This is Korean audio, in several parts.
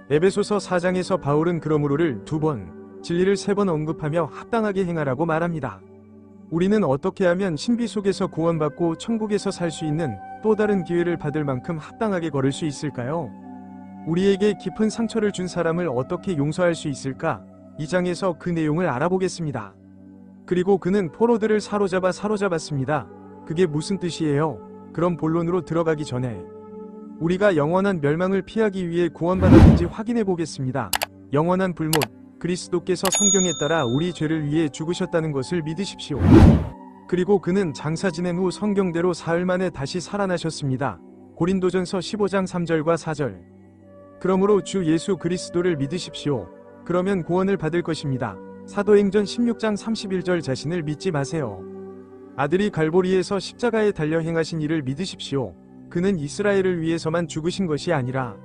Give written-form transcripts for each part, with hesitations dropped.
에베소서 4장에서 바울은 그러므로를 2번, 진리를 3번 언급하며 합당하게 행하라고 말합니다. 우리는 어떻게 하면 신비 속에서 구원받고 천국에서 살 수 있는 또 다른 기회를 받을 만큼 합당하게 걸을 수 있을까요? 우리에게 깊은 상처를 준 사람을 어떻게 용서할 수 있을까? 이 장에서 그 내용을 알아보겠습니다. 그리고 그는 포로들을 사로잡았습니다. 그게 무슨 뜻이에요? 그럼 본론으로 들어가기 전에 우리가 영원한 멸망을 피하기 위해 구원받았는지 확인해 보겠습니다. 영원한 불못, 그리스도께서 성경에 따라 우리 죄를 위해 죽으셨다는 것을 믿으십시오. 그리고 그는 장사 지낸 후 성경대로 사흘 만에 다시 살아나셨습니다. 고린도전서 15장 3절과 4절. 그러므로 주 예수 그리스도를 믿으십시오. 그러면 구원을 받을 것입니다. 사도행전 16장 31절 자신을 믿지 마세요. 아들이 갈보리에서 십자가에 달려 행하신 일을 믿으십시오. 그는 이스라엘을 위해서만 죽으신 것이 아니라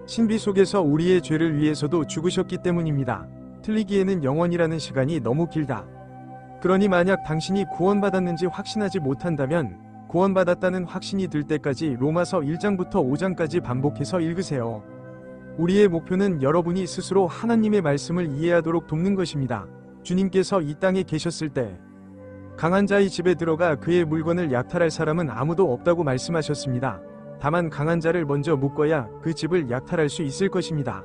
신비 속에서 우리의 죄를 위해서도 죽으셨기 때문입니다. 틀리기에는 영원이라는 시간이 너무 길다. 그러니 만약 당신이 구원받았는지 확신하지 못한다면 구원받았다는 확신이 들 때까지 로마서 1장부터 5장까지 반복해서 읽으세요. 우리의 목표는 여러분이 스스로 하나님의 말씀을 이해하도록 돕는 것입니다. 주님께서 이 땅에 계셨을 때 강한 자의 집에 들어가 그의 물건을 약탈할 사람은 아무도 없다고 말씀하셨습니다. 다만 강한 자를 먼저 묶어야 그 집을 약탈할 수 있을 것입니다.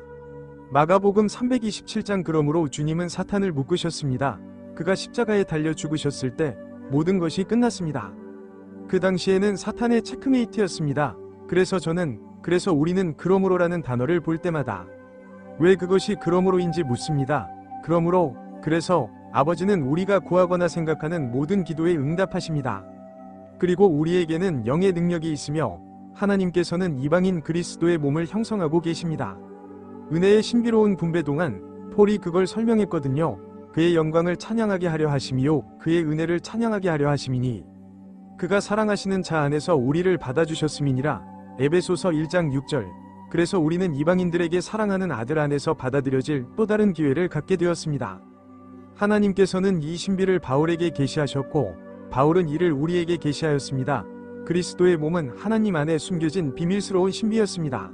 마가복음 327장. 그러므로 주님은 사탄을 묶으셨습니다. 그가 십자가에 달려 죽으셨을 때 모든 것이 끝났습니다. 그 당시에는 사탄의 체크메이트였습니다. 그래서 우리는 그러므로라는 단어를 볼 때마다 왜 그것이 그러므로인지 묻습니다. 그래서 아버지는 우리가 구하거나 생각하는 모든 기도에 응답하십니다. 그리고 우리에게는 영의 능력이 있으며 하나님께서는 이방인 그리스도의 몸을 형성하고 계십니다. 은혜의 신비로운 분배 동안 폴이 그걸 설명했거든요. 그의 영광을 찬양하게 하려 하심이요 그의 은혜를 찬양하게 하려 하심이니 그가 사랑하시는 자 안에서 우리를 받아주셨음이니라. 에베소서 1장 6절. 그래서 우리는 이방인들에게 사랑하는 아들 안에서 받아들여질 또 다른 기회를 갖게 되었습니다. 하나님께서는 이 신비를 바울에게 계시하셨고 바울은 이를 우리에게 계시하였습니다. 그리스도의 몸은 하나님 안에 숨겨진 비밀스러운 신비였습니다.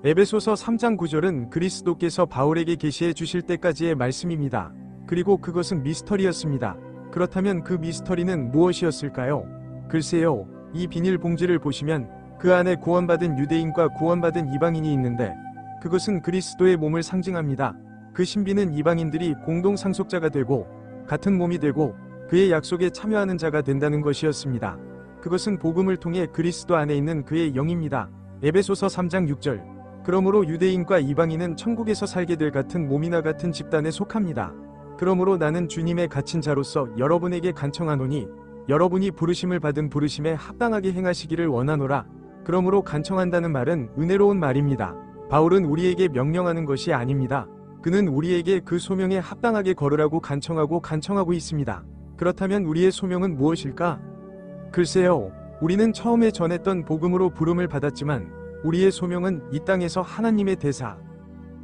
에베소서 3장 9절은 그리스도께서 바울에게 계시해 주실 때까지의 말씀입니다. 그리고 그것은 미스터리였습니다. 그렇다면 그 미스터리는 무엇이었을까요? 글쎄요, 이 비닐 봉지를 보시면 그 안에 구원받은 유대인과 구원받은 이방인이 있는데 그것은 그리스도의 몸을 상징합니다. 그 신비는 이방인들이 공동 상속자가 되고 같은 몸이 되고 그의 약속에 참여하는 자가 된다는 것이었습니다. 그것은 복음을 통해 그리스도 안에 있는 그의 영입니다. 에베소서 3장 6절. 그러므로 유대인과 이방인은 천국에서 살게 될 같은 몸이나 같은 집단에 속합니다. 그러므로 나는 주님의 갇힌 자로서 여러분에게 간청하노니 여러분이 부르심을 받은 부르심에 합당하게 행하시기를 원하노라. 그러므로 간청한다는 말은 은혜로운 말입니다. 바울은 우리에게 명령하는 것이 아닙니다. 그는 우리에게 그 소명에 합당하게 걸으라고 간청하고 있습니다. 그렇다면 우리의 소명은 무엇일까? 글쎄요, 우리는 처음에 전했던 복음으로 부름을 받았지만 우리의 소명은 이 땅에서 하나님의 대사,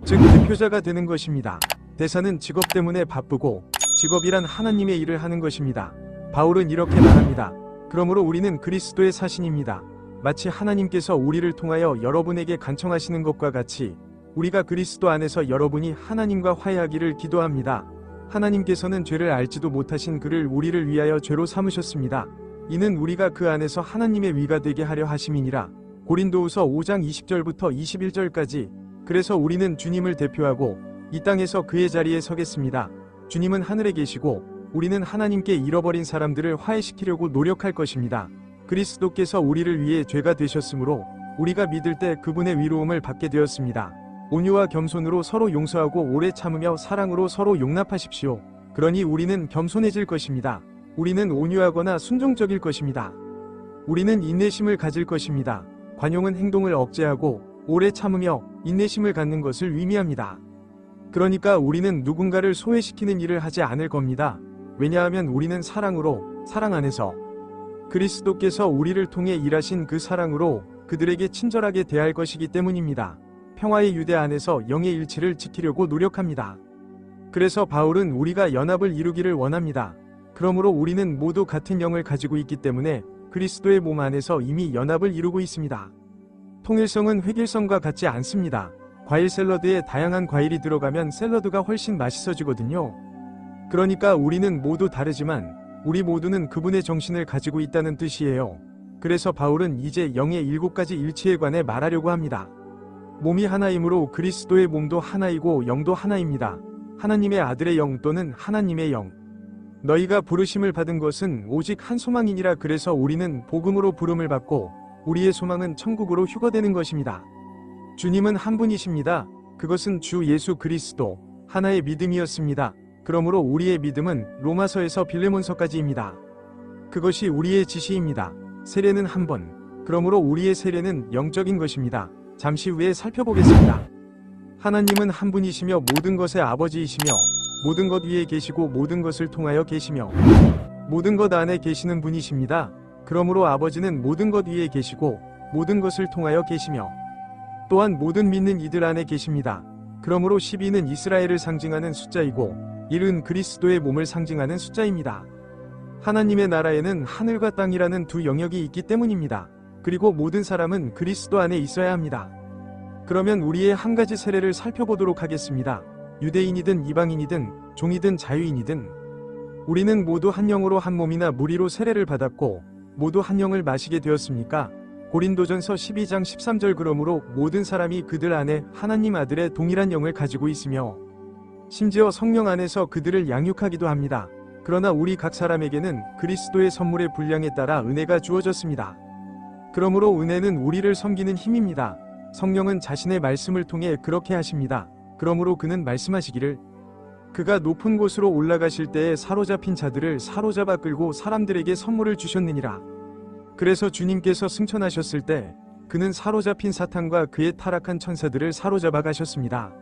즉 대표자가 되는 것입니다. 대사는 직업 때문에 바쁘고 직업이란 하나님의 일을 하는 것입니다. 바울은 이렇게 말합니다. 그러므로 우리는 그리스도의 사신입니다. 마치 하나님께서 우리를 통하여 여러분에게 간청하시는 것과 같이 우리가 그리스도 안에서 여러분이 하나님과 화해하기를 기도합니다. 하나님께서는 죄를 알지도 못하신 그를 우리를 위하여 죄로 삼으셨습니다. 이는 우리가 그 안에서 하나님의 위가 되게 하려 하심이니라. 고린도후서 5장 20절부터 21절까지. 그래서 우리는 주님을 대표하고 이 땅에서 그의 자리에 서겠습니다. 주님은 하늘에 계시고 우리는 하나님께 잃어버린 사람들을 화해시키려고 노력할 것입니다. 그리스도께서 우리를 위해 죄가 되셨으므로 우리가 믿을 때 그분의 위로움을 받게 되었습니다. 온유와 겸손으로 서로 용서하고 오래 참으며 사랑으로 서로 용납하십시오. 그러니 우리는 겸손해질 것입니다. 우리는 온유하거나 순종적일 것입니다. 우리는 인내심을 가질 것입니다. 관용은 행동을 억제하고 오래 참으며 인내심을 갖는 것을 의미합니다. 그러니까 우리는 누군가를 소외시키는 일을 하지 않을 겁니다. 왜냐하면 우리는 사랑 안에서 그리스도께서 우리를 통해 일하신 그 사랑으로 그들에게 친절하게 대할 것이기 때문입니다. 평화의 유대 안에서 영의 일치를 지키려고 노력합니다. 그래서 바울은 우리가 연합을 이루기를 원합니다. 그러므로 우리는 모두 같은 영을 가지고 있기 때문에 그리스도의 몸 안에서 이미 연합을 이루고 있습니다. 통일성은 획일성과 같지 않습니다. 과일 샐러드에 다양한 과일이 들어가면 샐러드가 훨씬 맛있어지거든요. 그러니까 우리는 모두 다르지만 우리 모두는 그분의 정신을 가지고 있다는 뜻이에요. 그래서 바울은 이제 영의 7가지 일치에 관해 말하려고 합니다. 몸이 하나이므로 그리스도의 몸도 하나이고 영도 하나입니다. 하나님의 아들의 영 또는 하나님의 영. 너희가 부르심을 받은 것은 오직 한 소망이니라. 그래서 우리는 복음으로 부름을 받고 우리의 소망은 천국으로 휴거되는 것입니다. 주님은 한 분이십니다. 그것은 주 예수 그리스도, 하나의 믿음이었습니다. 그러므로 우리의 믿음은 로마서에서 빌레몬서까지입니다. 그것이 우리의 지시입니다. 세례는 한 번. 그러므로 우리의 세례는 영적인 것입니다. 잠시 후에 살펴보겠습니다. 하나님은 한 분이시며 모든 것의 아버지이시며 모든 것 위에 계시고 모든 것을 통하여 계시며 모든 것 안에 계시는 분이십니다. 그러므로 아버지는 모든 것 위에 계시고 모든 것을 통하여 계시며 또한 모든 믿는 이들 안에 계십니다. 그러므로 12는 이스라엘을 상징하는 숫자이고 1은 그리스도의 몸을 상징하는 숫자입니다. 하나님의 나라에는 하늘과 땅이라는 두 영역이 있기 때문입니다. 그리고 모든 사람은 그리스도 안에 있어야 합니다. 그러면 우리의 한 가지 세례를 살펴보도록 하겠습니다. 유대인이든 이방인이든 종이든 자유인이든 우리는 모두 한 영으로 한 몸이나 무리로 세례를 받았고 모두 한 영을 마시게 되었습니까? 고린도전서 12장 13절. 그러므로 모든 사람이 그들 안에 하나님 아들의 동일한 영을 가지고 있으며 심지어 성령 안에서 그들을 양육하기도 합니다. 그러나 우리 각 사람에게는 그리스도의 선물의 분량에 따라 은혜가 주어졌습니다. 그러므로 은혜는 우리를 섬기는 힘입니다. 성령은 자신의 말씀을 통해 그렇게 하십니다. 그러므로 그는 말씀하시기를 그가 높은 곳으로 올라가실 때에 사로잡힌 자들을 사로잡아 끌고 사람들에게 선물을 주셨느니라. 그래서 주님께서 승천하셨을 때 그는 사로잡힌 사탄과 그의 타락한 천사들을 사로잡아 가셨습니다.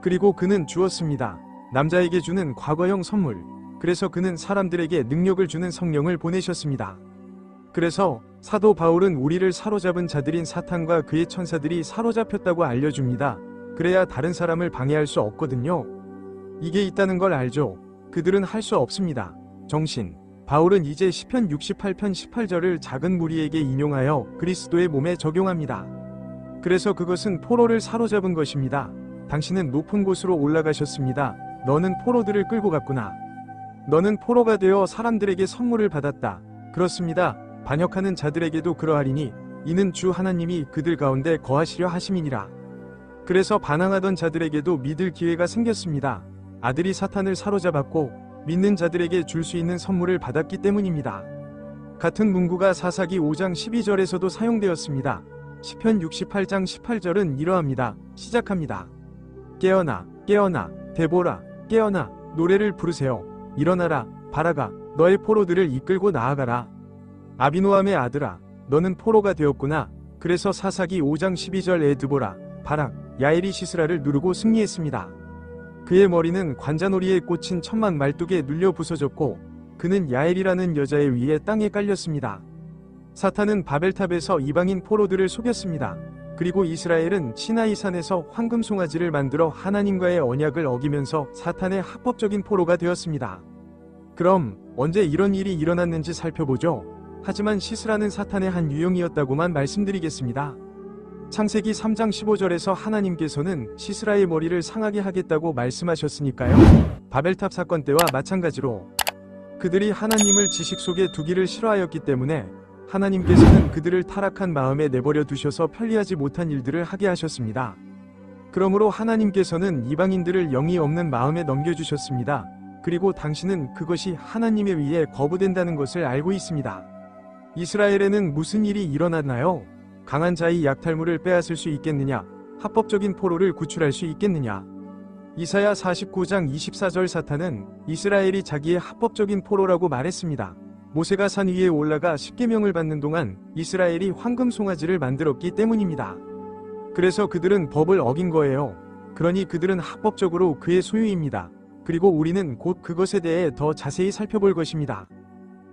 그리고 그는 주었습니다. 남자에게 주는 과거형 선물. 그래서 그는 사람들에게 능력을 주는 성령을 보내셨습니다. 그래서 사도 바울은 우리를 사로잡은 자들인 사탄과 그의 천사들이 사로잡혔다고 알려줍니다. 그래야 다른 사람을 방해할 수 없거든요. 이게 있다는 걸 알죠? 그들은 할 수 없습니다. 정신. 바울은 이제 시편 68편 18절을 작은 무리에게 인용하여 그리스도의 몸에 적용합니다. 그래서 그것은 포로를 사로잡은 것입니다. 당신은 높은 곳으로 올라가셨습니다. 너는 포로들을 끌고 갔구나. 너는 포로가 되어 사람들에게 선물을 받았다. 그렇습니다. 반역하는 자들에게도 그러하리니 이는 주 하나님이 그들 가운데 거하시려 하심이니라. 그래서 반항하던 자들에게도 믿을 기회가 생겼습니다. 아들이 사탄을 사로잡았고 믿는 자들에게 줄 수 있는 선물을 받았기 때문입니다. 같은 문구가 사사기 5장 12절에서도 사용되었습니다. 시편 68장 18절은 이러합니다. 시작합니다. 깨어나 깨어나 데보라 깨어나 노래를 부르세요. 일어나라 바라가 너의 포로들을 이끌고 나아가라. 아비노함의 아들아 너는 포로가 되었구나. 그래서 사사기 5장 12절에 드보라 바락 야엘이 시스라를 누르고 승리했습니다. 그의 머리는 관자놀이에 꽂힌 천막 말뚝에 눌려 부서졌고 그는 야엘이라는 여자의 위에 땅에 깔렸습니다. 사탄은 바벨탑에서 이방인 포로들을 속였습니다. 그리고 이스라엘은 시나이산에서 황금 송아지를 만들어 하나님과의 언약을 어기면서 사탄의 합법적인 포로가 되었습니다. 그럼 언제 이런 일이 일어났는지 살펴보죠. 하지만 시스라는 사탄의 한 유형이었다고만 말씀드리겠습니다. 창세기 3장 15절에서 하나님께서는 시스라의 머리를 상하게 하겠다고 말씀하셨으니까요. 바벨탑 사건 때와 마찬가지로 그들이 하나님을 지식 속에 두기를 싫어하였기 때문에 하나님께서는 그들을 타락한 마음에 내버려 두셔서 편리하지 못한 일들을 하게 하셨습니다. 그러므로 하나님께서는 이방인들을 영이 없는 마음에 넘겨주셨습니다. 그리고 당신은 그것이 하나님에 의해 거부된다는 것을 알고 있습니다. 이스라엘에는 무슨 일이 일어났나요? 강한 자의 약탈물을 빼앗을 수 있겠느냐? 합법적인 포로를 구출할 수 있겠느냐? 이사야 49장 24절 사탄은 이스라엘이 자기의 합법적인 포로라고 말했습니다. 모세가 산 위에 올라가 십계명을 받는 동안 이스라엘이 황금 송아지를 만들었기 때문입니다. 그래서 그들은 법을 어긴 거예요. 그러니 그들은 합법적으로 그의 소유입니다. 그리고 우리는 곧 그것에 대해 더 자세히 살펴볼 것입니다.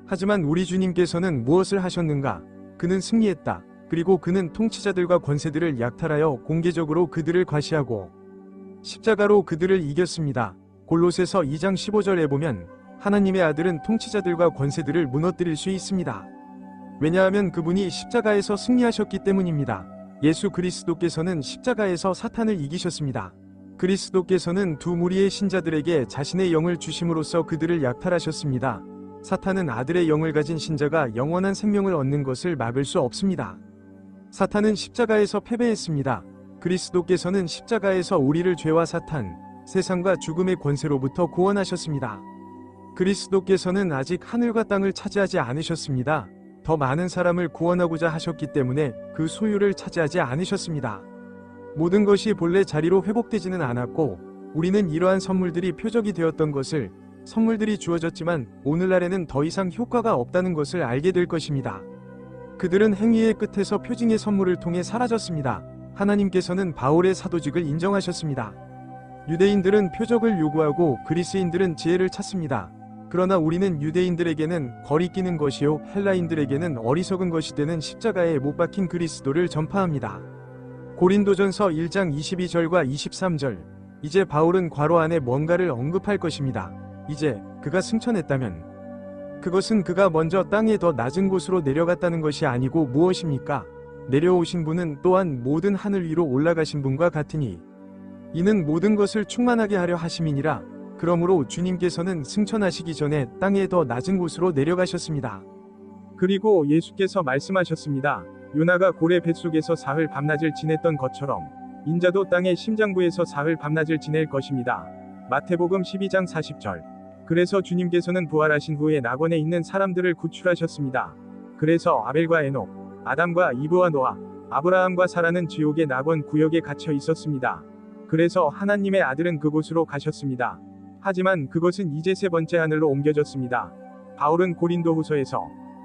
하지만 우리 주님께서는 무엇을 하셨는가? 그는 승리했다. 그리고 그는 통치자들과 권세들을 약탈하여 공개적으로 그들을 과시하고 십자가로 그들을 이겼습니다. 골로새서 2장 15절에 보면 하나님의 아들은 통치자들과 권세들을 무너뜨릴 수 있습니다. 왜냐하면 그분이 십자가에서 승리하셨기 때문입니다. 예수 그리스도께서는 십자가에서 사탄을 이기셨습니다. 그리스도께서는 두 무리의 신자들에게 자신의 영을 주심으로써 그들을 약탈하셨습니다. 사탄은 아들의 영을 가진 신자가 영원한 생명을 얻는 것을 막을 수 없습니다. 사탄은 십자가에서 패배했습니다. 그리스도께서는 십자가에서 우리를 죄와 사탄, 세상과 죽음의 권세로부터 구원하셨습니다. 그리스도께서는 아직 하늘과 땅을 차지하지 않으셨습니다. 더 많은 사람을 구원하고자 하셨기 때문에 그 소유를 차지하지 않으셨습니다. 모든 것이 본래 자리로 회복되지는 않았고 우리는 이러한 선물들이 표적이 되었던 것을, 선물들이 주어졌지만 오늘날에는 더 이상 효과가 없다는 것을 알게 될 것입니다. 그들은 행위의 끝에서 표징의 선물을 통해 사라졌습니다. 하나님께서는 바울의 사도직을 인정하셨습니다. 유대인들은 표적을 요구하고 그리스인들은 지혜를 찾습니다. 그러나 우리는 유대인들에게는 거리끼는 것이요 헬라인들에게는 어리석은 것이 되는 십자가에 못 박힌 그리스도를 전파합니다. 고린도전서 1장 22절과 23절. 이제 바울은 괄호 안에 뭔가를 언급할 것입니다. 이제 그가 승천했다면 그것은 그가 먼저 땅에 더 낮은 곳으로 내려갔다는 것이 아니고 무엇입니까? 내려오신 분은 또한 모든 하늘 위로 올라가신 분과 같으니 이는 모든 것을 충만하게 하려 하심이니라. 그러므로 주님께서는 승천하시기 전에 땅에 더 낮은 곳으로 내려가셨습니다. 그리고 예수께서 말씀하셨습니다. 요나가 고래 뱃속에서 사흘 밤낮을 지냈던 것처럼 인자도 땅의 심장부에서 사흘 밤낮을 지낼 것입니다. 마태복음 12장 40절. 그래서 주님께서는 부활하신 후에 낙원에 있는 사람들을 구출하셨습니다. 그래서 아벨과 에녹, 아담과 이브와 노아, 아브라함과 사라는 지옥의 낙원 구역에 갇혀 있었습니다. 그래서 하나님의 아들은 그곳으로 가셨습니다. 하지만 그것은 이제 세 번째 하늘로 옮겨졌습니다. 바울은 고린도후서에서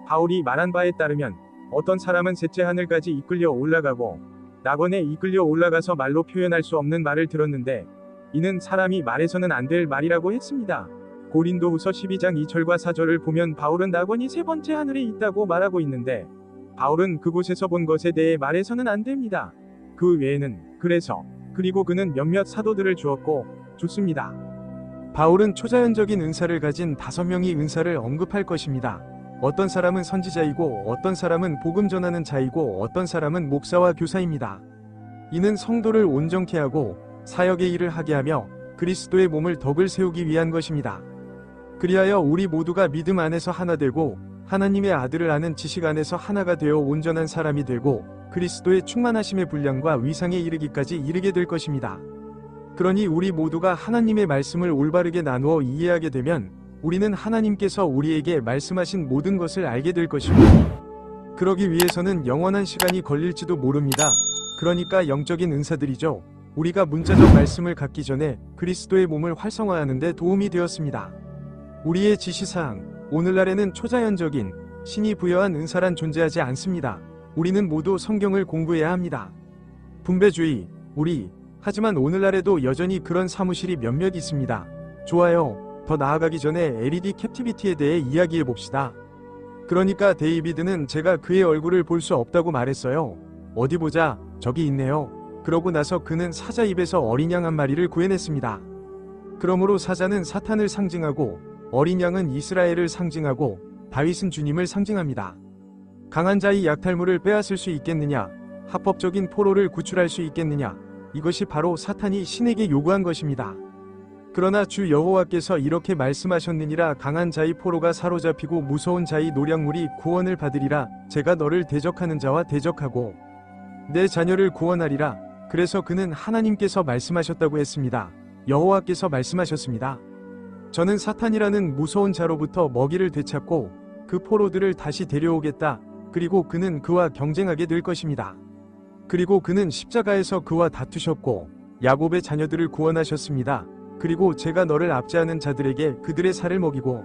바울이 말한 바에 따르면 어떤 사람은 셋째 하늘까지 이끌려 올라가고 낙원에 이끌려 올라가서 말로 표현할 수 없는 말을 들었는데 이는 사람이 말해서는 안 될 말이라고 했습니다. 고린도후서 12장 2절과 4절을 보면 바울은 낙원이 세 번째 하늘에 있다고 말하고 있는데 바울은 그곳에서 본 것에 대해 말해서는 안 됩니다. 그 외에는 그리고 그는 몇몇 사도들을 주었고 좋습니다. 바울은 초자연적인 은사를 가진 5명의 은사를 언급할 것입니다. 어떤 사람은 선지자이고 어떤 사람은 복음 전하는 자이고 어떤 사람은 목사와 교사입니다. 이는 성도를 온전케 하고 사역의 일을 하게 하며 그리스도의 몸을 덕을 세우기 위한 것입니다. 그리하여 우리 모두가 믿음 안에서 하나 되고 하나님의 아들을 아는 지식 안에서 하나가 되어 온전한 사람이 되고 그리스도의 충만하심의 분량과 위상에 이르기까지 이르게 될 것입니다. 그러니 우리 모두가 하나님의 말씀을 올바르게 나누어 이해하게 되면 우리는 하나님께서 우리에게 말씀하신 모든 것을 알게 될 것입니다. 그러기 위해서는 영원한 시간이 걸릴지도 모릅니다. 그러니까 영적인 은사들이죠. 우리가 문자적 말씀을 갖기 전에 그리스도의 몸을 활성화하는 데 도움이 되었습니다. 우리의 지시사항, 오늘날에는 초자연적인 신이 부여한 은사란 존재하지 않습니다. 우리는 모두 성경을 공부해야 합니다. 분배주의, 하지만 오늘날에도 여전히 그런 사무실이 몇몇 있습니다. 좋아요. 더 나아가기 전에 LED 캡티비티에 대해 이야기해 봅시다. 그러니까 데이비드는 제가 그의 얼굴을 볼 수 없다고 말했어요. 어디 보자, 저기 있네요. 그러고 나서 그는 사자 입에서 어린 양 한 마리를 구해냈습니다. 그러므로 사자는 사탄을 상징하고 어린 양은 이스라엘을 상징하고 다윗은 주님을 상징합니다. 강한 자의 약탈물을 빼앗을 수 있겠느냐? 합법적인 포로를 구출할 수 있겠느냐? 이것이 바로 사탄이 신에게 요구한 것입니다. 그러나 주 여호와께서 이렇게 말씀하셨느니라. 강한 자의 포로가 사로잡히고 무서운 자의 노략물이 구원을 받으리라. 제가 너를 대적하는 자와 대적하고 내 자녀를 구원하리라. 그래서 그는 하나님께서 말씀하셨다고 했습니다. 여호와께서 말씀하셨습니다. 저는 사탄이라는 무서운 자로부터 먹이를 되찾고 그 포로들을 다시 데려오겠다. 그리고 그는 그와 경쟁하게 될 것입니다. 그리고 그는 십자가에서 그와 다투셨고 야곱의 자녀들을 구원하셨습니다. 그리고 제가 너를 압제하는 자들에게 그들의 살을 먹이고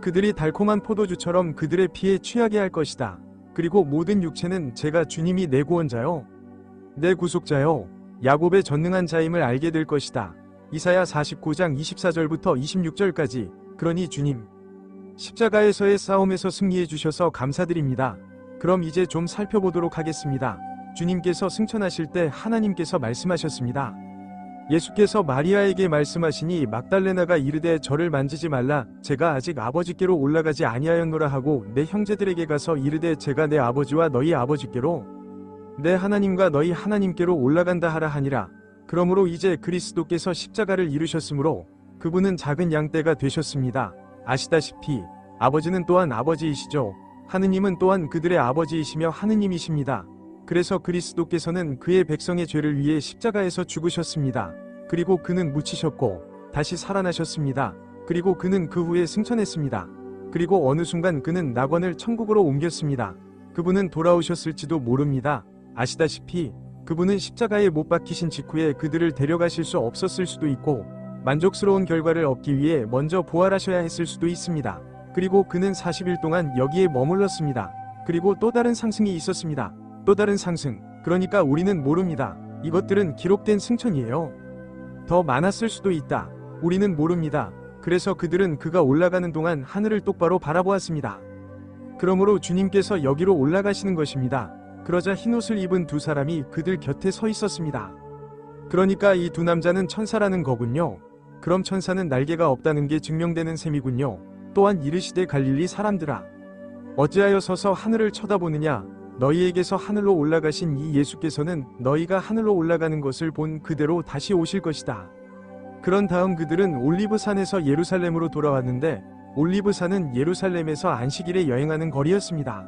그들이 달콤한 포도주처럼 그들의 피에 취하게 할 것이다. 그리고 모든 육체는 제가 주님이 내 구원자요 내 구속자요 야곱의 전능한 자임을 알게 될 것이다. 이사야 49장 24절부터 26절까지. 그러니 주님 십자가에서의 싸움에서 승리해 주셔서 감사드립니다. 그럼 이제 좀 살펴보도록 하겠습니다. 주님께서 승천하실 때 하나님께서 말씀하셨습니다. 예수께서 마리아에게 말씀하시니 막달레나가 이르되 저를 만지지 말라. 제가 아직 아버지께로 올라가지 아니하였노라 하고 내 형제들에게 가서 이르되 제가 내 아버지와 너희 아버지께로 내 하나님과 너희 하나님께로 올라간다 하라 하니라. 그러므로 이제 그리스도께서 십자가를 이루셨으므로 그분은 작은 양떼가 되셨습니다. 아시다시피 아버지는 또한 아버지이시죠. 하느님은 또한 그들의 아버지이시며 하느님이십니다. 그래서 그리스도께서는 그의 백성의 죄를 위해 십자가에서 죽으셨습니다. 그리고 그는 묻히셨고 다시 살아나셨습니다. 그리고 그는 그 후에 승천했습니다. 그리고 어느 순간 그는 낙원을 천국으로 옮겼습니다. 그분은 돌아오셨을지도 모릅니다. 아시다시피 그분은 십자가에 못 박히신 직후에 그들을 데려가실 수 없었을 수도 있고 만족스러운 결과를 얻기 위해 먼저 부활하셔야 했을 수도 있습니다. 그리고 그는 40일 동안 여기에 머물렀습니다. 그리고 또 다른 상승이 있었습니다. 또 다른 상승. 그러니까 우리는 모릅니다. 이것들은 기록된 승천이에요. 더 많았을 수도 있다. 우리는 모릅니다. 그래서 그들은 그가 올라가는 동안 하늘을 똑바로 바라보았습니다. 그러므로 주님께서 여기로 올라가시는 것입니다. 그러자 흰옷을 입은 두 사람이 그들 곁에 서 있었습니다. 그러니까 이 두 남자는 천사라는 거군요. 그럼 천사는 날개가 없다는 게 증명되는 셈이군요. 또한 이르시되 갈릴리 사람들아, 어찌하여 서서 하늘을 쳐다보느냐? 너희에게서 하늘로 올라가신 이 예수께서는 너희가 하늘로 올라가는 것을 본 그대로 다시 오실 것이다. 그런 다음 그들은 올리브산에서 예루살렘으로 돌아왔는데 올리브산은 예루살렘에서 안식일에 여행하는 거리였습니다.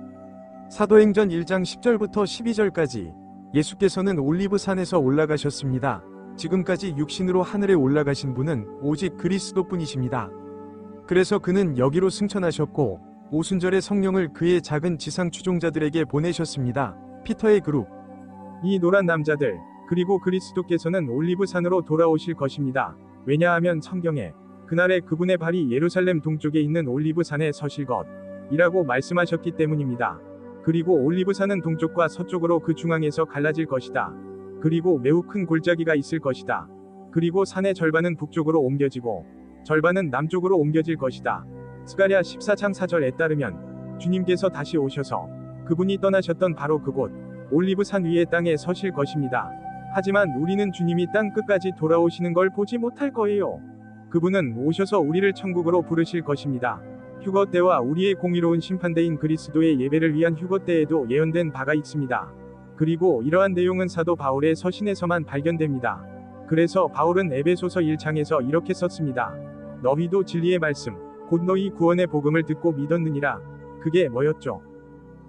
사도행전 1장 10절부터 12절까지 예수께서는 올리브산에서 올라가셨습니다. 지금까지 육신으로 하늘에 올라가신 분은 오직 그리스도뿐이십니다. 그래서 그는 여기로 승천하셨고 오순절에 성령을 그의 작은 지상 추종자들에게 보내셨습니다. 피터의 그룹, 이 노란 남자들, 그리고 그리스도께서는 올리브산으로 돌아오실 것입니다. 왜냐하면 성경에 그날에 그분의 발이 예루살렘 동쪽에 있는 올리브산에 서실 것이라고 말씀하셨기 때문입니다. 그리고 올리브산은 동쪽과 서쪽으로 그 중앙에서 갈라질 것이다. 그리고 매우 큰 골짜기가 있을 것이다. 그리고 산의 절반은 북쪽으로 옮겨지고 절반은 남쪽으로 옮겨질 것이다. 스가랴 14장 4절에 따르면 주님께서 다시 오셔서 그분이 떠나셨던 바로 그곳 올리브산 위의 땅에 서실 것입니다. 하지만 우리는 주님이 땅 끝까지 돌아오시는 걸 보지 못할 거예요. 그분은 오셔서 우리를 천국으로 부르실 것입니다. 휴거 때와 우리의 공의로운 심판대인 그리스도의 예배를 위한 휴거 때에도 예언된 바가 있습니다. 그리고 이러한 내용은 사도 바울의 서신에서만 발견됩니다. 그래서 바울은 에베소서 1장에서 이렇게 썼습니다. 너희도 진리의 말씀, 곧 너희 구원의 복음을 듣고 믿었느니라. 그게 뭐였죠?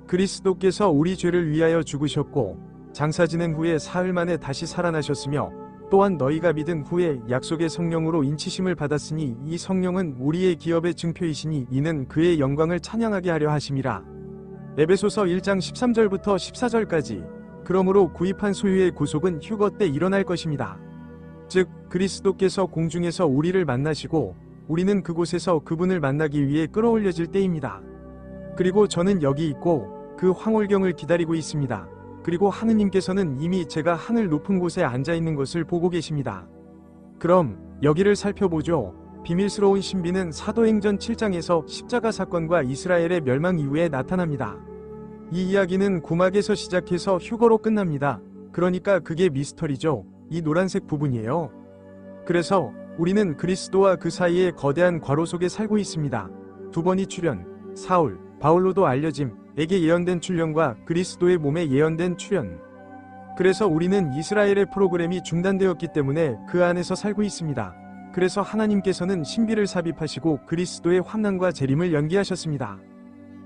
그리스도께서 우리 죄를 위하여 죽으셨고 장사 지낸 후에 사흘 만에 다시 살아나셨으며 또한 너희가 믿은 후에 약속의 성령으로 인치심을 받았으니 이 성령은 우리의 기업의 증표이시니 이는 그의 영광을 찬양하게 하려 하심이라. 에베소서 1장 13절부터 14절까지. 그러므로 구입한 소유의 구속은 휴거 때 일어날 것입니다. 즉 그리스도께서 공중에서 우리를 만나시고 우리는 그곳에서 그분을 만나기 위해 끌어올려질 때입니다. 그리고 저는 여기 있고 그 황홀경을 기다리고 있습니다. 그리고 하느님께서는 이미 제가 하늘 높은 곳에 앉아 있는 것을 보고 계십니다. 그럼 여기를 살펴보죠. 비밀스러운 신비는 사도행전 7장에서 십자가 사건과 이스라엘의 멸망 이후에 나타납니다. 이 이야기는 구막에서 시작해서 휴거로 끝납니다. 그러니까 그게 미스터리죠. 이 노란색 부분이에요. 그래서 우리는 그리스도와 그 사이에 거대한 괄호 속에 살고 있습니다. 두 번의 출현, 사울, 바울로도 알려짐에게 예언된 출현과 그리스도의 몸에 예언된 출현. 그래서 우리는 이스라엘의 프로그램이 중단되었기 때문에 그 안에서 살고 있습니다. 그래서 하나님께서는 신비를 삽입하시고 그리스도의 환난과 재림을 연기하셨습니다.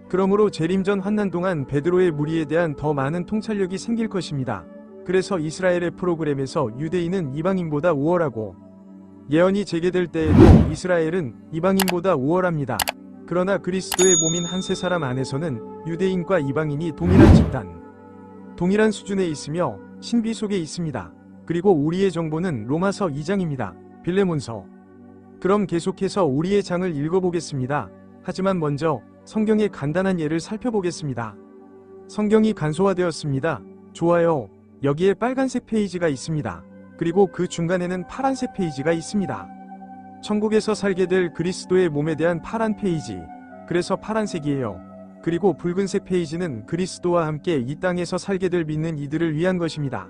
그러므로 재림 전 환난 동안 베드로의 무리에 대한 더 많은 통찰력이 생길 것입니다. 그래서 이스라엘의 프로그램에서 유대인은 이방인보다 우월하고 예언이 재개될 때에도 이스라엘은 이방인보다 우월합니다. 그러나 그리스도의 몸인 한 세 사람 안에서는 유대인과 이방인이 동일한 집단, 동일한 수준에 있으며 신비 속에 있습니다. 그리고 우리의 정보는 로마서 2장입니다. 빌레몬서. 그럼 계속해서 우리의 장을 읽어보겠습니다. 하지만 먼저 성경의 간단한 예를 살펴보겠습니다. 성경이 간소화되었습니다. 좋아요. 여기에 빨간색 페이지가 있습니다. 그리고 그 중간에는 파란색 페이지가 있습니다. 천국에서 살게 될 그리스도의 몸에 대한 파란 페이지. 그래서 파란색이에요. 그리고 붉은색 페이지는 그리스도와 함께 이 땅에서 살게 될 믿는 이들을 위한 것입니다.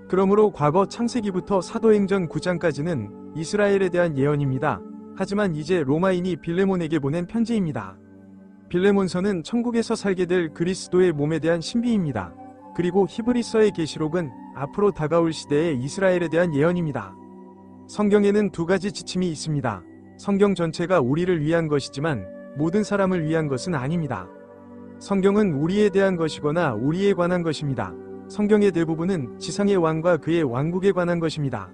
그러므로 과거 창세기부터 사도행전 9장까지는 이스라엘에 대한 예언입니다. 하지만 이제 로마인이 빌레몬에게 보낸 편지입니다. 빌레몬서는 천국에서 살게 될 그리스도의 몸에 대한 신비입니다. 그리고 히브리서의 계시록은 앞으로 다가올 시대의 이스라엘에 대한 예언입니다. 성경에는 두 가지 지침이 있습니다. 성경 전체가 우리를 위한 것이지만 모든 사람을 위한 것은 아닙니다. 성경은 우리에 대한 것이거나 우리에 관한 것입니다. 성경의 대부분은 지상의 왕과 그의 왕국에 관한 것입니다.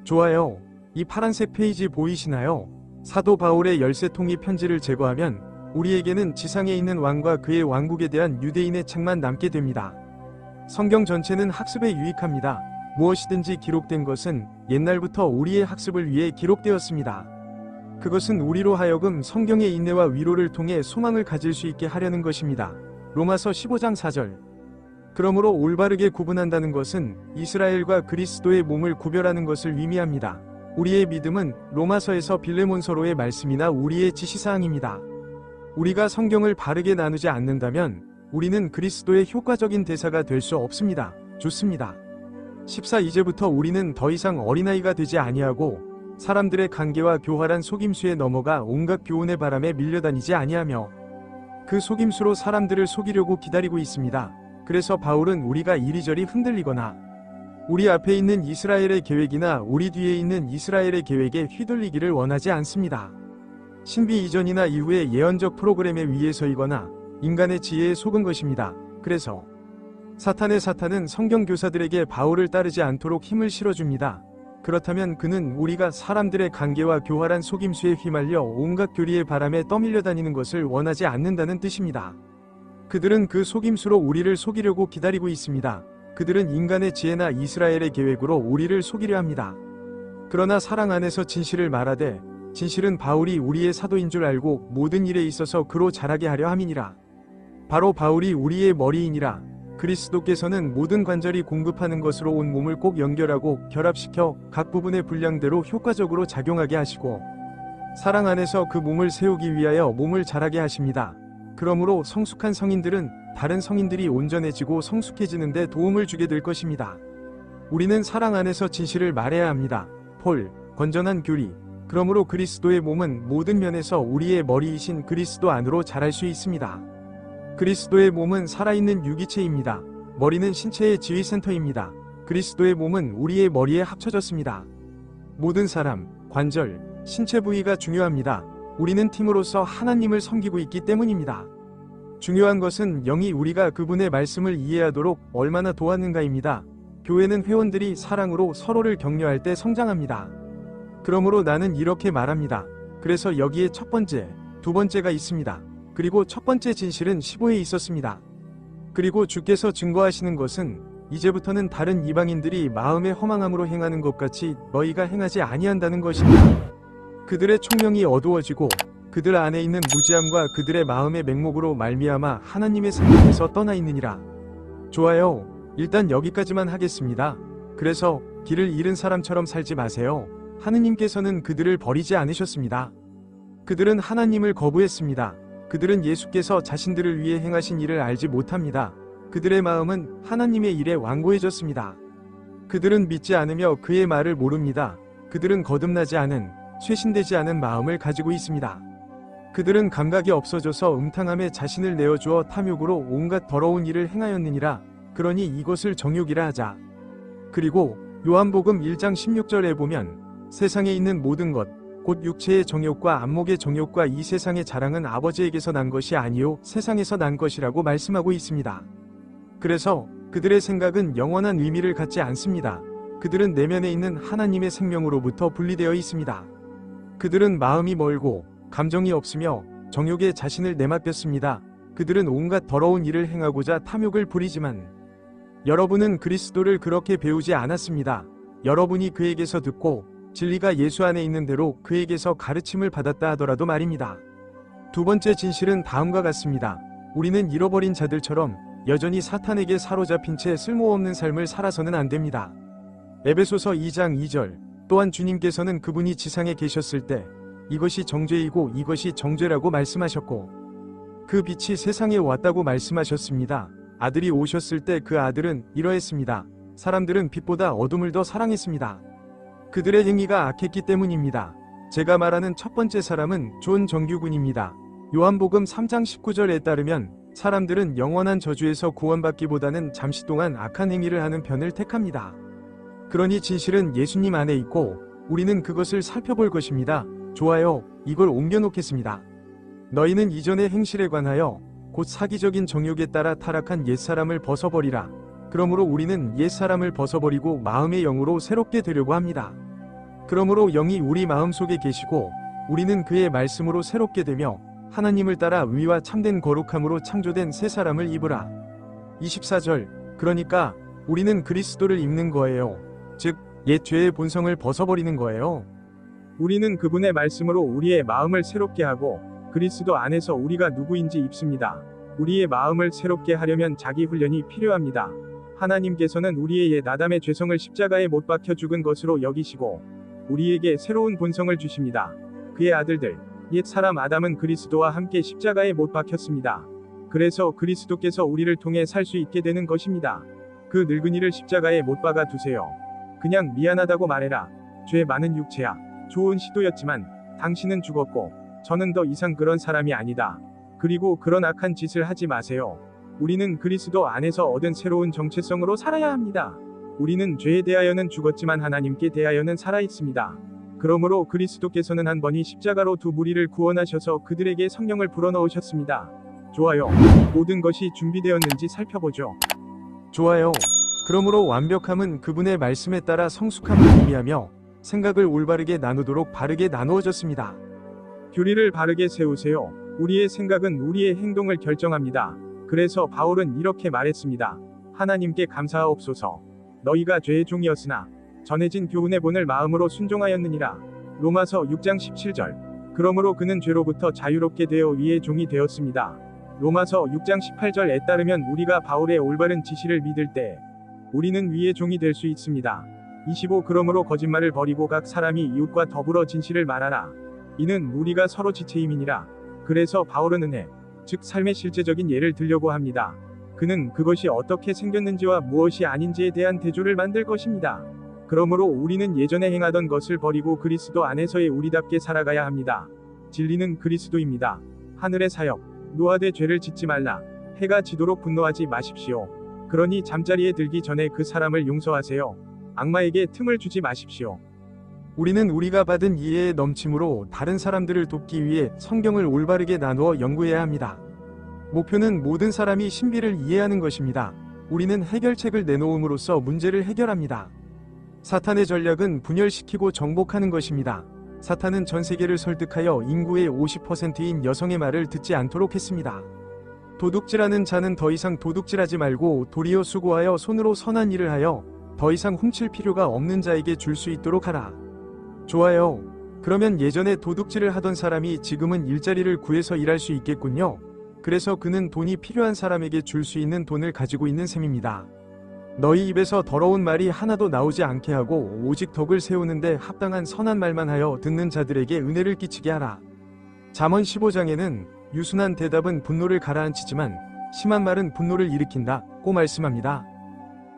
좋아요. 이 파란색 페이지 보이시나요? 사도 바울의 13통의 편지를 제거하면 우리에게는 지상에 있는 왕과 그의 왕국에 대한 유대인의 책만 남게 됩니다. 성경 전체는 학습에 유익합니다. 무엇이든지 기록된 것은 옛날부터 우리의 학습을 위해 기록되었습니다. 그것은 우리로 하여금 성경의 인내와 위로를 통해 소망을 가질 수 있게 하려는 것입니다. 로마서 15장 4절. 그러므로 올바르게 구분한다는 것은 이스라엘과 그리스도의 몸을 구별하는 것을 의미합니다. 우리의 믿음은 로마서에서 빌레몬서로의 말씀이나 우리의 지시사항입니다. 우리가 성경을 바르게 나누지 않는다면 우리는 그리스도의 효과적인 대사가 될 수 없습니다. 좋습니다. 14이제부터 우리는 더 이상 어린아이가 되지 아니하고 사람들의 간계와 교활한 속임수에 넘어가 온갖 교훈의 바람에 밀려다니지 아니하며 그 속임수로 사람들을 속이려고 기다리고 있습니다. 그래서 바울은 우리가 이리저리 흔들리거나 우리 앞에 있는 이스라엘의 계획이나 우리 뒤에 있는 이스라엘의 계획에 휘둘리기를 원하지 않습니다. 신비 이전이나 이후의 예언적 프로그램에 위에 서이거나 인간의 지혜에 속은 것입니다. 그래서 사탄은 성경 교사들에게 바울을 따르지 않도록 힘을 실어줍니다. 그렇다면 그는 우리가 사람들의 간계와 교활한 속임수에 휘말려 온갖 교리의 바람에 떠밀려 다니는 것을 원하지 않는다는 뜻입니다. 그들은 그 속임수로 우리를 속이려고 기다리고 있습니다. 그들은 인간의 지혜나 이스라엘의 계획으로 우리를 속이려 합니다. 그러나 사랑 안에서 진실을 말하되 진실은 바울이 우리의 사도인 줄 알고 모든 일에 있어서 그로 자라게 하려 함이니라. 바로 바울이 우리의 머리이니라. 그리스도께서는 모든 관절이 공급하는 것으로 온 몸을 꼭 연결하고 결합시켜 각 부분의 분량대로 효과적으로 작용하게 하시고 사랑 안에서 그 몸을 세우기 위하여 몸을 자라게 하십니다. 그러므로 성숙한 성인들은 다른 성인들이 온전해지고 성숙해지는 데 도움을 주게 될 것입니다. 우리는 사랑 안에서 진실을 말해야 합니다. 폴, 건전한 교리. 그러므로 그리스도의 몸은 모든 면에서 우리의 머리이신 그리스도 안으로 자랄 수 있습니다. 그리스도의 몸은 살아있는 유기체입니다. 머리는 신체의 지휘센터입니다. 그리스도의 몸은 우리의 머리에 합쳐졌습니다. 모든 사람, 관절, 신체 부위가 중요합니다. 우리는 팀으로서 하나님을 섬기고 있기 때문입니다. 중요한 것은 영이 우리가 그분의 말씀을 이해하도록 얼마나 도왔는가입니다. 교회는 회원들이 사랑으로 서로를 격려할 때 성장합니다. 그러므로 나는 이렇게 말합니다. 그래서 여기에 첫 번째, 두 번째가 있습니다. 그리고 첫 번째 진실은 15에 있었습니다. 그리고 주께서 증거하시는 것은 이제부터는 다른 이방인들이 마음의 허망함으로 행하는 것 같이 너희가 행하지 아니한다는 것입니다. 그들의 총명이 어두워지고 그들 안에 있는 무지함과 그들의 마음의 맹목으로 말미암아 하나님의 생명에서 떠나 있느니라. 좋아요. 일단 여기까지만 하겠습니다. 그래서 길을 잃은 사람처럼 살지 마세요. 하느님께서는 그들을 버리지 않으셨습니다. 그들은 하나님을 거부했습니다. 그들은 예수께서 자신들을 위해 행하신 일을 알지 못합니다. 그들의 마음은 하나님의 일에 완고해졌습니다. 그들은 믿지 않으며 그의 말을 모릅니다. 그들은 거듭나지 않은, 쇄신되지 않은 마음을 가지고 있습니다. 그들은 감각이 없어져서 음탕함에 자신을 내어주어 탐욕으로 온갖 더러운 일을 행하였느니라. 그러니 이것을 정욕이라 하자. 그리고 요한복음 1장 16절에 보면 세상에 있는 모든 것, 곧 육체의 정욕과 안목의 정욕과 이 세상의 자랑은 아버지에게서 난 것이 아니요 세상에서 난 것이라고 말씀하고 있습니다. 그래서 그들의 생각은 영원한 의미를 갖지 않습니다. 그들은 내면에 있는 하나님의 생명으로부터 분리되어 있습니다. 그들은 마음이 멀고 감정이 없으며 정욕에 자신을 내맡겼습니다. 그들은 온갖 더러운 일을 행하고자 탐욕을 부리지만 여러분은 그리스도를 그렇게 배우지 않았습니다. 여러분이 그에게서 듣고 진리가 예수 안에 있는 대로 그에게서 가르침을 받았다 하더라도 말입니다. 두 번째 진실은 다음과 같습니다. 우리는 잃어버린 자들처럼 여전히 사탄에게 사로잡힌 채 쓸모없는 삶을 살아서는 안 됩니다. 에베소서 2장 2절. 또한 주님께서는 그분이 지상에 계셨을 때 이것이 정죄이고 이것이 정죄라고 말씀하셨고 그 빛이 세상에 왔다고 말씀하셨습니다. 아들이 오셨을 때 그 아들은 이러했습니다. 사람들은 빛보다 어둠을 더 사랑했습니다. 그들의 행위가 악했기 때문입니다. 제가 말하는 첫 번째 사람은 존 정규군입니다. 요한복음 3장 19절에 따르면 사람들은 영원한 저주에서 구원받기보다는 잠시 동안 악한 행위를 하는 편을 택합니다. 그러니 진실은 예수님 안에 있고 우리는 그것을 살펴볼 것입니다. 좋아요. 이걸 옮겨놓겠습니다. 너희는 이전의 행실에 관하여 곧 사기적인 정욕에 따라 타락한 옛사람을 벗어버리라. 그러므로 우리는 옛사람을 벗어버리고 마음의 영으로 새롭게 되려고 합니다. 그러므로 영이 우리 마음속에 계시고 우리는 그의 말씀으로 새롭게 되며 하나님을 따라 의와 참된 거룩함으로 창조된 새 사람을 입으라. 24절. 그러니까 우리는 그리스도를 입는 거예요. 즉, 옛 죄의 본성을 벗어버리는 거예요. 우리는 그분의 말씀으로 우리의 마음을 새롭게 하고 그리스도 안에서 우리가 누구인지 입습니다. 우리의 마음을 새롭게 하려면 자기 훈련이 필요합니다. 하나님께서는 우리의 옛 아담의 죄성을 십자가에 못 박혀 죽은 것으로 여기시고 우리에게 새로운 본성을 주십니다. 그의 아들들, 옛 사람 아담은 그리스도와 함께 십자가에 못 박혔습니다. 그래서 그리스도께서 우리를 통해 살 수 있게 되는 것입니다. 그 늙은이를 십자가에 못 박아 두세요. 그냥 미안하다고 말해라. 죄 많은 육체야. 좋은 시도였지만 당신은 죽었고 저는 더 이상 그런 사람이 아니다. 그리고 그런 악한 짓을 하지 마세요. 우리는 그리스도 안에서 얻은 새로운 정체성으로 살아야 합니다. 우리는 죄에 대하여는 죽었지만 하나님께 대하여는 살아있습니다. 그러므로 그리스도께서는 한 번이 십자가로 두 무리를 구원하셔서 그들에게 성령을 불어넣으셨습니다. 좋아요. 모든 것이 준비되었는지 살펴보죠. 좋아요. 그러므로 완벽함은 그분의 말씀에 따라 성숙함을 의미하며 생각을 올바르게 나누도록 바르게 나누어졌습니다. 교리를 바르게 세우세요. 우리의 생각은 우리의 행동을 결정합니다. 그래서 바울은 이렇게 말했습니다. 하나님께 감사하옵소서. 너희가 죄의 종이었으나 전해진 교훈의 본을 마음으로 순종하였느니라. 로마서 6장 17절. 그러므로 그는 죄로부터 자유롭게 되어 위의 종이 되었습니다. 로마서 6장 18절에 따르면 우리가 바울의 올바른 지시를 믿을 때 우리는 위의 종이 될 수 있습니다. 25. 그러므로 거짓말을 버리고 각 사람이 이웃과 더불어 진실을 말하라. 이는 우리가 서로 지체임이니라. 그래서 바울은 은혜, 즉 삶의 실제적인 예를 들려고 합니다. 그는 그것이 어떻게 생겼는지와 무엇이 아닌지에 대한 대조를 만들 것입니다. 그러므로 우리는 예전에 행하던 것을 버리고 그리스도 안에서의 우리답게 살아가야 합니다. 진리는 그리스도입니다. 하늘의 사역, 노하되 죄를 짓지 말라. 해가 지도록 분노하지 마십시오. 그러니 잠자리에 들기 전에 그 사람을 용서하세요. 악마에게 틈을 주지 마십시오. 우리는 우리가 받은 이해의 넘침으로 다른 사람들을 돕기 위해 성경을 올바르게 나누어 연구해야 합니다. 목표는 모든 사람이 신비를 이해하는 것입니다. 우리는 해결책을 내놓음으로써 문제를 해결합니다. 사탄의 전략은 분열시키고 정복하는 것입니다. 사탄은 전 세계를 설득하여 인구의 50%인 여성의 말을 듣지 않도록 했습니다. 도둑질하는 자는 더 이상 도둑질하지 말고 도리어 수고하여 손으로 선한 일을 하여 더 이상 훔칠 필요가 없는 자에게 줄 수 있도록 하라. 좋아요. 그러면 예전에 도둑질을 하던 사람이 지금은 일자리를 구해서 일할 수 있겠군요. 그래서 그는 돈이 필요한 사람에게 줄 수 있는 돈을 가지고 있는 셈입니다. 너희 입에서 더러운 말이 하나도 나오지 않게 하고 오직 덕을 세우는데 합당한 선한 말만 하여 듣는 자들에게 은혜를 끼치게 하라. 잠언 15장에는 유순한 대답은 분노를 가라앉히지만 심한 말은 분노를 일으킨다 고 말씀합니다.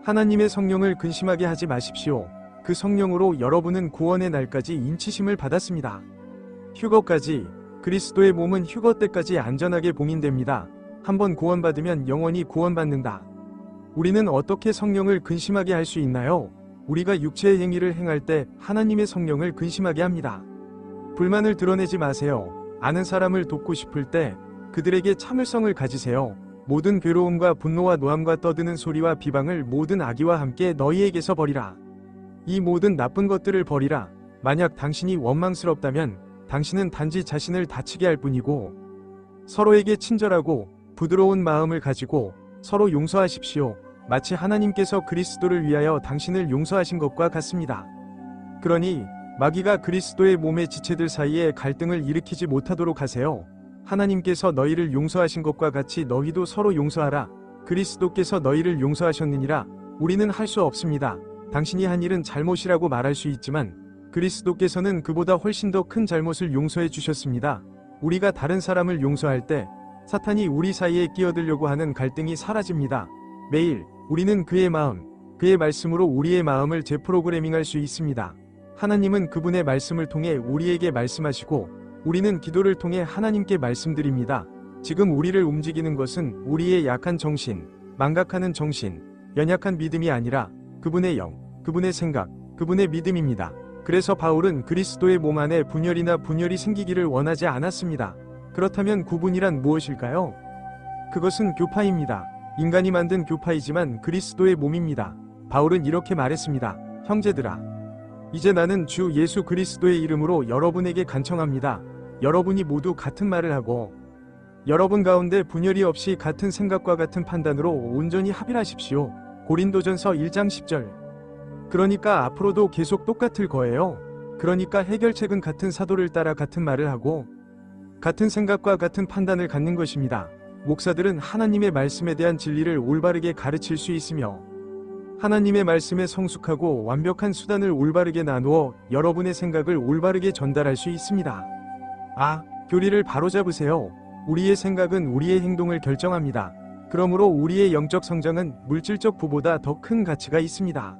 하나님의 성령을 근심하게 하지 마십시오. 그 성령으로 여러분은 구원의 날까지 인치심을 받았습니다. 휴거까지, 그리스도의 몸은 휴거 때까지 안전하게 봉인됩니다. 한번 구원받으면 영원히 구원받는다. 우리는 어떻게 성령을 근심하게 할 수 있나요? 우리가 육체의 행위를 행할 때 하나님의 성령을 근심하게 합니다. 불만을 드러내지 마세요. 아는 사람을 돕고 싶을 때 그들에게 참을성을 가지세요. 모든 괴로움과 분노와 노함과 떠드는 소리와 비방을 모든 악의와 함께 너희에게서 버리라. 이 모든 나쁜 것들을 버리라. 만약 당신이 원망스럽다면 당신은 단지 자신을 다치게 할 뿐이고 서로에게 친절하고 부드러운 마음을 가지고 서로 용서하십시오. 마치 하나님께서 그리스도를 위하여 당신을 용서하신 것과 같습니다. 그러니 마귀가 그리스도의 몸의 지체들 사이에 갈등을 일으키지 못하도록 하세요. 하나님께서 너희를 용서하신 것과 같이 너희도 서로 용서하라. 그리스도께서 너희를 용서하셨느니라. 우리는 할 수 없습니다. 당신이 한 일은 잘못이라고 말할 수 있지만 그리스도께서는 그보다 훨씬 더 큰 잘못을 용서해 주셨습니다. 우리가 다른 사람을 용서할 때 사탄이 우리 사이에 끼어들려고 하는 갈등이 사라집니다. 매일 우리는 그의 마음, 그의 말씀으로 우리의 마음을 재프로그래밍할 수 있습니다. 하나님은 그분의 말씀을 통해 우리에게 말씀하시고 우리는 기도를 통해 하나님께 말씀드립니다. 지금 우리를 움직이는 것은 우리의 약한 정신, 망각하는 정신, 연약한 믿음이 아니라 그분의 영, 그분의 생각, 그분의 믿음입니다. 그래서 바울은 그리스도의 몸 안에 분열이 생기기를 원하지 않았습니다. 그렇다면 구분이란 무엇일까요? 그것은 교파입니다. 인간이 만든 교파이지만 그리스도의 몸입니다. 바울은 이렇게 말했습니다. 형제들아, 이제 나는 주 예수 그리스도의 이름으로 여러분에게 간청합니다. 여러분이 모두 같은 말을 하고 여러분 가운데 분열이 없이 같은 생각과 같은 판단으로 온전히 합일하십시오. 고린도전서 1장 10절. 그러니까 앞으로도 계속 똑같을 거예요. 그러니까 해결책은 같은 사도를 따라 같은 말을 하고 같은 생각과 같은 판단을 갖는 것입니다. 목사들은 하나님의 말씀에 대한 진리를 올바르게 가르칠 수 있으며 하나님의 말씀에 성숙하고 완벽한 수단을 올바르게 나누어 여러분의 생각을 올바르게 전달할 수 있습니다. 교리를 바로잡으세요. 우리의 생각은 우리의 행동을 결정합니다. 그러므로 우리의 영적 성장은 물질적 부보다 더 큰 가치가 있습니다.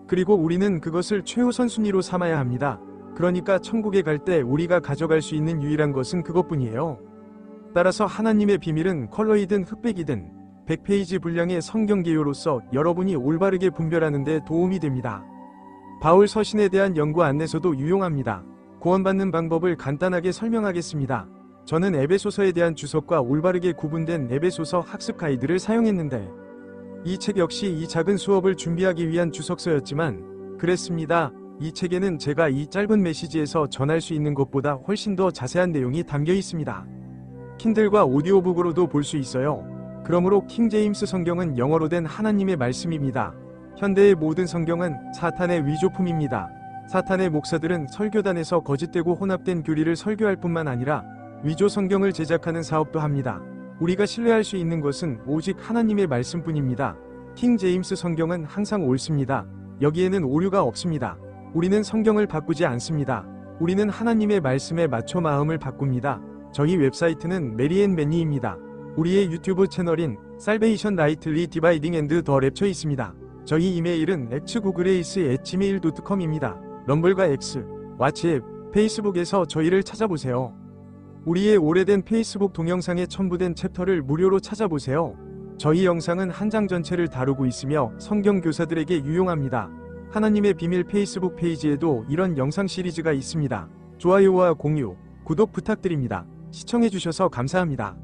그리고 우리는 그것을 최우선 순위로 삼아야 합니다. 그러니까 천국에 갈 때 우리가 가져갈 수 있는 유일한 것은 그것뿐이에요. 따라서 하나님의 비밀은 컬러이든 흑백이든 100페이지 분량의 성경 개요로서 여러분이 올바르게 분별하는 데 도움이 됩니다. 바울 서신에 대한 연구 안내서도 유용합니다. 구원받는 방법을 간단하게 설명하겠습니다. 저는 에베소서에 대한 주석과 올바르게 구분된 에베소서 학습 가이드를 사용했는데 이 책 역시 이 작은 수업을 준비하기 위한 주석서였지만 그랬습니다. 이 책에는 제가 이 짧은 메시지에서 전할 수 있는 것보다 훨씬 더 자세한 내용이 담겨 있습니다. 킨들과 오디오북으로도 볼 수 있어요. 그러므로 킹제임스 성경은 영어로 된 하나님의 말씀입니다. 현대의 모든 성경은 사탄의 위조품입니다. 사탄의 목사들은 설교단에서 거짓되고 혼합된 교리를 설교할 뿐만 아니라 위조 성경을 제작하는 사업도 합니다. 우리가 신뢰할 수 있는 것은 오직 하나님의 말씀뿐입니다. 킹 제임스 성경은 항상 옳습니다. 여기에는 오류가 없습니다. 우리는 성경을 바꾸지 않습니다. 우리는 하나님의 말씀에 맞춰 마음을 바꿉니다. 저희 웹사이트는 메리앤매니입니다. 우리의 유튜브 채널인 살베이션 라이틀리 디바이딩 앤드 더 랩처 있습니다. 저희 이메일은 xgoogleace@gmail.com입니다. 럼블과 X, 왓츠앱, 페이스북에서 저희를 찾아보세요. 우리의 오래된 페이스북 동영상에 첨부된 챕터를 무료로 찾아보세요. 저희 영상은 한 장 전체를 다루고 있으며 성경 교사들에게 유용합니다. 하나님의 비밀 페이스북 페이지에도 이런 영상 시리즈가 있습니다. 좋아요와 공유, 구독 부탁드립니다. 시청해주셔서 감사합니다.